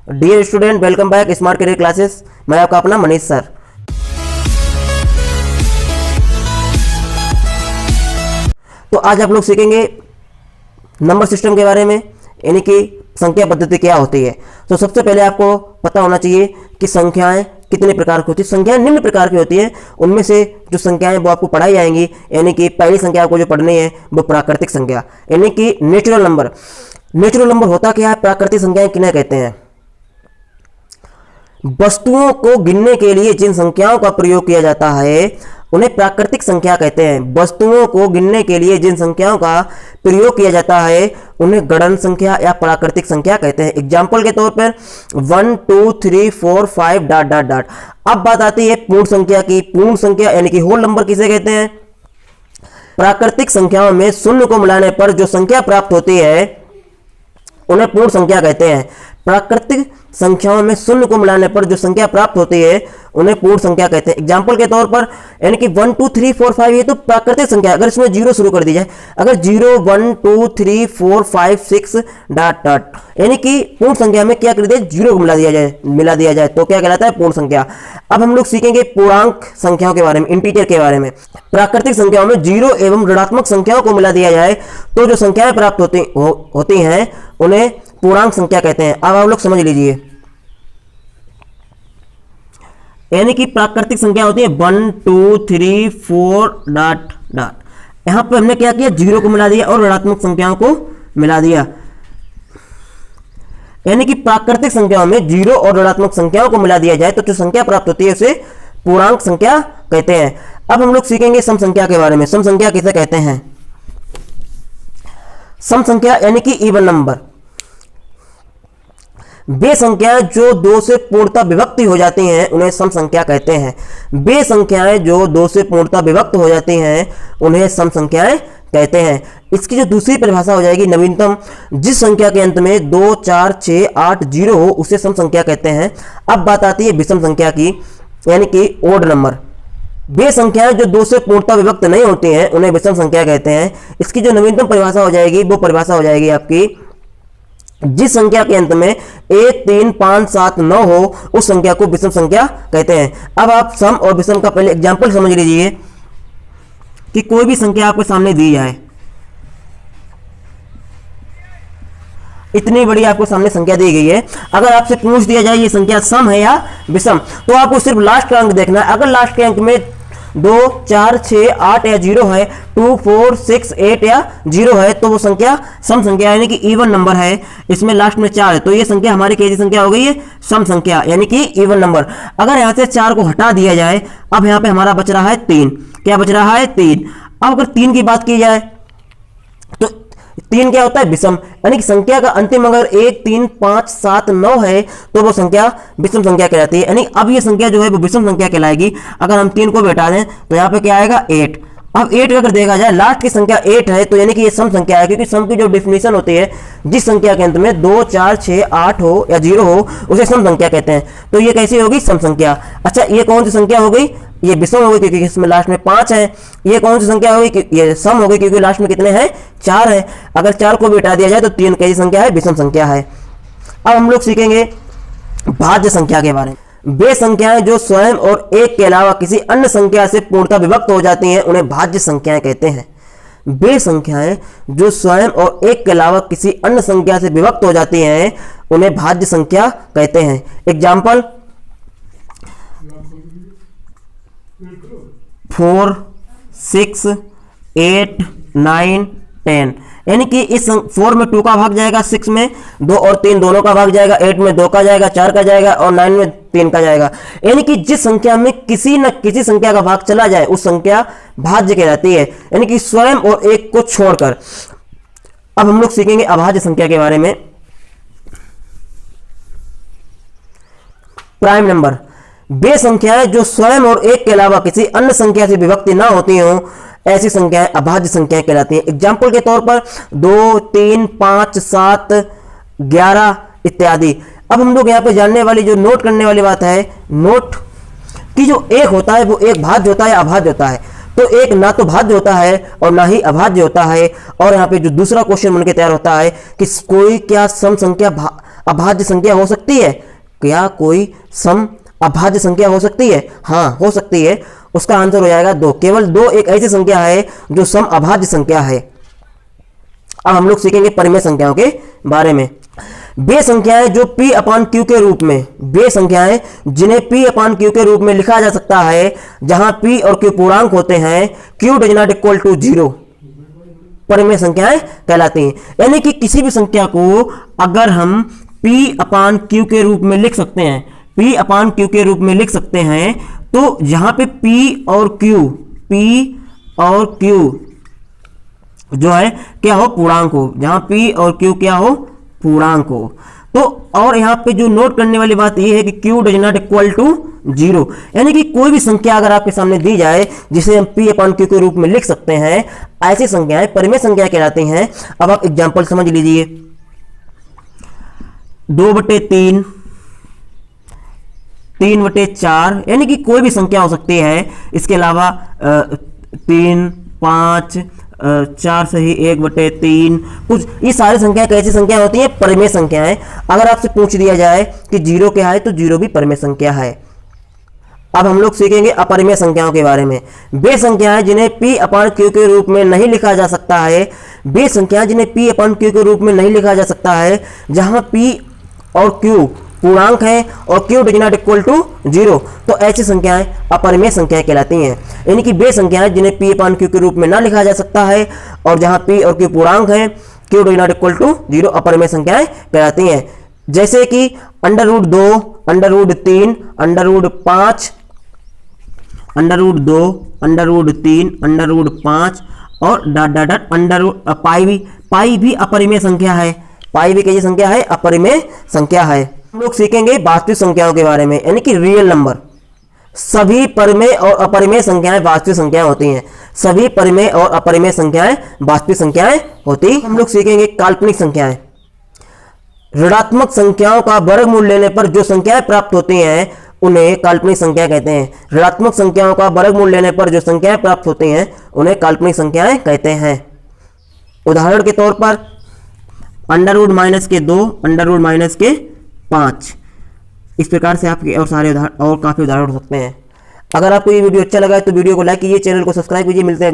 Dear student, welcome back smart career classes. मैं आपका अपना मनीष सर। तो आज आप लोग सीखेंगे नंबर सिस्टम के बारे में, यानी कि संख्या पद्धति क्या होती है। तो सबसे पहले आपको पता होना चाहिए कि संख्याएं कितने प्रकार की होती है। संख्याएं निम्न प्रकार की होती है। उनमें से जो संख्याएं वो आपको पढ़ाई जाएंगी, यानी कि पहली संख्या आपको जो पढ़नी है वो प्राकृतिक संख्या, यानी कि नेचुरल नंबर। नेचुरल नंबर होता क्या है? प्राकृतिक संख्याएं किन्हें कहते हैं? वस्तुओं को गिनने के लिए जिन संख्याओं का प्रयोग किया जाता है उन्हें प्राकृतिक संख्या कहते हैं। वस्तुओं को गिनने के लिए जिन संख्याओं का प्रयोग किया जाता है उन्हें गणन संख्या या प्राकृतिक संख्या कहते हैं। एग्जाम्पल के तौर पर 1 2 3 4 5 डॉट डॉट डॉट। अब बात आती है पूर्ण संख्या की। पूर्ण संख्या यानी कि होल नंबर किसे कहते हैं? प्राकृतिक संख्याओं में शून्य को मिलाने पर जो संख्या प्राप्त होती है उन्हें पूर्ण संख्या कहते हैं। प्राकृतिक संख्याओं में शून्य को मिलाने पर जो संख्या प्राप्त होती है उन्हें पूर्ण संख्या कहते हैं। एग्जाम्पल के तौर पर यानी कि 1 2 3 4 5 ये तो प्राकृतिक संख्या, अगर इसमें जीरो शुरू कर दी जाए, अगर 0 1 2 3 4 5 6 डॉट डॉट, यानी कि पूर्ण संख्या में क्या कर दिया? जीरो को मिला दिया जाए तो क्या कहलाता है? पूर्ण संख्या। अब हम लोग सीखेंगे पूर्णांक संख्याओं के बारे में, इंटीजर के बारे में। प्राकृतिक संख्याओं में जीरो एवं ऋणात्मक संख्याओं को मिला दिया जाए तो जो संख्याएं प्राप्त होती हैं उन्हें पूर्णांक संख्या कहते हैं। अब आप लोग समझ लीजिए, यानी कि प्राकृतिक संख्या होती है 1 2 3 4 डॉट डॉट। यहां पर हमने क्या किया? जीरो को मिला दिया और ऋणात्मक संख्याओं को मिला दिया, यानी कि प्राकृतिक संख्याओं में जीरो और ऋणात्मक संख्याओं को मिला दिया जाए तो जो संख्या प्राप्त होती है उसे पूर्णांक संख्या कहते हैं। अब हम लोग सीखेंगे सम संख्या के बारे में। सम संख्या किसे कहते हैं? सम संख्या यानी कि इवन नंबर। वे संख्याएं जो 2 से पूर्णतः विभक्त हो जाती हैं उन्हें सम संख्या कहते हैं। वे संख्याएं जो 2 से पूर्णतः विभक्त हो जाती हैं उन्हें सम संख्याएं कहते हैं। इसकी जो दूसरी परिभाषा हो जाएगी नवीनतम, जिस संख्या के अंत में 2 4 6 8 0 हो उसे सम संख्या कहते हैं। अब बात आती है विषम संख्या की, यानी कि ओड नंबर। वे संख्याएं जो 2 से पूर्णतः विभक्त नहीं होती हैं उन्हें विषम संख्या कहते हैं। इसकी जो नवीनतम परिभाषा हो जाएगी वो परिभाषा हो जाएगी आपकी, जिस संख्या के अंत में 1 3 5 7 9 हो उस संख्या को विषम संख्या कहते हैं। अब आप सम और विषम का पहले एग्जाम्पल समझ लीजिए कि कोई भी संख्या आपके सामने दी जाए, इतनी बड़ी आपको सामने संख्या दी गई है, अगर आपसे पूछ दिया जाए ये संख्या सम है या विषम, तो आपको सिर्फ लास्ट का अंक देखना है। अगर लास्ट के अंक में 2 4 6 8 या 0 है, 2 4 6 8 या 0 है तो वो संख्या सम संख्या यानी कि इवन नंबर है। इसमें लास्ट में 4 है तो ये संख्या हमारी कैसी संख्या हो गई है? सम संख्या यानी कि इवन नंबर। अगर यहाँ से 4 को हटा दिया जाए, अब यहाँ पे हमारा बच रहा है 3। क्या बच रहा है? 3। अब अगर 3 की बात की जाए तो 3 क्या होता है? विषम, यानी कि संख्या का अंतिम अगर 1 3 5 7 9 है तो वो संख्या विषम संख्या कहलाती है। यानी अब ये संख्या जो है वो विषम संख्या कहलाएगी। अगर हम 3 को बैठा दें तो यहाँ पे क्या आएगा? 8। अब 8 अगर देखा जाए लास्ट की संख्या 8 है तो यानी कि ये सम संख्या है, क्योंकि सम की जो डेफिनेशन होती है जिस संख्या के अंत में 2 4 6 8 हो या 0 हो उसे सम संख्या कहते हैं। तो ये कैसी होगी? सम संख्या। अच्छा, ये कौन सी संख्या हो गई? ये विषम हो गई क्योंकि इसमें लास्ट में 5 है। ये कौन सी संख्या होगी? ये सम हो गई क्योंकि लास्ट में कितने हैं? 4 है। अगर 4 को भी हटा दिया जाए तो 3 कैसी संख्या है? विषम संख्या है। अब हम लोग सीखेंगे भाज्य संख्या के बारे में। वे संख्याएं जो स्वयं और एक के अलावा किसी अन्य संख्या से पूर्णतः विभक्त हो जाती हैं उन्हें भाज्य संख्याएं कहते हैं। वे संख्याएं जो स्वयं और एक के अलावा किसी अन्य संख्या से विभक्त हो जाती हैं उन्हें भाज्य संख्या कहते हैं। एग्जाम्पल 4 6 8 9 10, यानी कि इस 4 में 2 का भाग जाएगा, 6 में 2 और 3 दोनों का भाग जाएगा, 8 में 2 का जाएगा, 4 का जाएगा और 9 में 3 का जाएगा। यानी कि जिस संख्या में किसी न किसी संख्या का भाग चला जाए उस संख्या भाज्य कहलाती है, यानी कि स्वयं और एक को छोड़कर। अब हम लोग सीखेंगे अभाज्य संख्या के बारे में। Prime number. वे संख्याएं जो स्वयं और एक के अलावा किसी अन्य संख्या से विभक्ति ना होती हों ऐसी संख्याएं अभाज्य संख्याएं कहलाती हैं। एग्जाम्पल के तौर पर 2 3 5 7 11 इत्यादि। अब हम लोग यहाँ पे जानने वाली जो नोट करने वाली बात है, नोट कि जो एक होता है वो एक भाज्य होता है, अभाज्य होता है। तो एक ना तो भाज्य होता है और ना ही अभाज्य होता है। और यहाँ पे जो दूसरा क्वेश्चन बनके तैयार होता है कि कोई क्या सम संख्या अभाज्य संख्या हो सकती है? क्या कोई सम अभाज्य संख्या हो सकती है? हाँ, हो सकती है। उसका आंसर हो जाएगा 2। केवल 2 एक ऐसी संख्या है जो सम अभाज्य संख्या है। अब हम लोग सीखेंगे परिमेय संख्याओं के बारे में। वे संख्याएं जो P अपान Q के रूप में, वे संख्याएं जिन्हें P अपान Q के रूप में लिखा जा सकता है, जहां P और Q पूर्णांक होते हैं, Q does not equal to 0, परिमेय संख्याएं कहलाती हैं। यानी कि किसी भी संख्या को अगर हम P अपान Q के रूप में लिख सकते हैं, P अपान Q के रूप में लिख सकते हैं, तो जहां पे P और Q जो है क्या हो, पूर्णांक हो, जहां P और Q क्या हो, पूर्णांक हो। तो और यहां पे जो नोट करने वाली बात यह है कि Q does not equal to 0, यानी कि कोई भी संख्या अगर आपके सामने दी जाए जिसे हम P अपान Q के रूप में लिख सकते हैं, ऐसी संख्याएं परिमेय संख्या कहलाती हैं। अब आप एग्जांपल समझ लीजिए। 2/3, 3/4, यानी कि कोई भी संख्या हो सकती है। इसके अलावा 3, 5, 4 से ही 1/3, कुछ ये सारी संख्याएं कैसी संख्या होती हैं, परिमेय संख्याएं। अगर आपसे पूछ दिया जाए कि 0 क्या है, तो 0 भी परिमेय संख्या है। अब हम लोग सीखेंगे अपरिमेय संख्याओं के बारे में। वे संख्याएं जिन्हें P अपान Q के रूप में नहीं लिखा जा सकता है, वे संख्याएं जिन्हें P अपान Q के रूप में नहीं लिखा जा सकता है, जहां P और Q पूर्णांक है और Q does not equal to 0, तो ऐसी संख्याएं अपरिमेय संख्याएं कहलाती हैं। यानी कि वे संख्याएं जिन्हें P अपान Q के रूप में ना लिखा जा सकता है और जहां P और Q पूर्णांक है, Q does not equal to 0, अपरिमेय संख्याएं कहलाती हैं। जैसे कि √2, √3, √5, √2, √3, √5 और पाई भी अपरिमेय संख्या है। पाई भी कैसी संख्या है, अपरिमेय संख्या है। हम लोग सीखेंगे वास्तविक संख्याओं के बारे में, यानी कि रियल नंबर। सभी परिमेय और अपरिमेय संख्याएं वास्तविक संख्याएं होती हैं। सभी परिमेय और अपरिमेय संख्याएं वास्तविक संख्याएं होती हैं। हम लोग सीखेंगे काल्पनिक संख्याएं। ऋणात्मक संख्याओं का वर्गमूल लेने पर जो संख्याएं प्राप्त होती हैं, उन्हें काल्पनिक संख्या कहते हैं। ऋणात्मक संख्याओं का वर्गमूल लेने पर जो संख्याएं प्राप्त होती हैं, उन्हें काल्पनिक संख्याएं कहते हैं। उदाहरण के तौर पर √-2, √-5, इस प्रकार से आपके और सारे और काफी उदाहरण हो सकते हैं। अगर आपको ये वीडियो अच्छा लगा है तो वीडियो को लाइक कीजिए, चैनल को सब्सक्राइब कीजिए। मिलते हैं अगले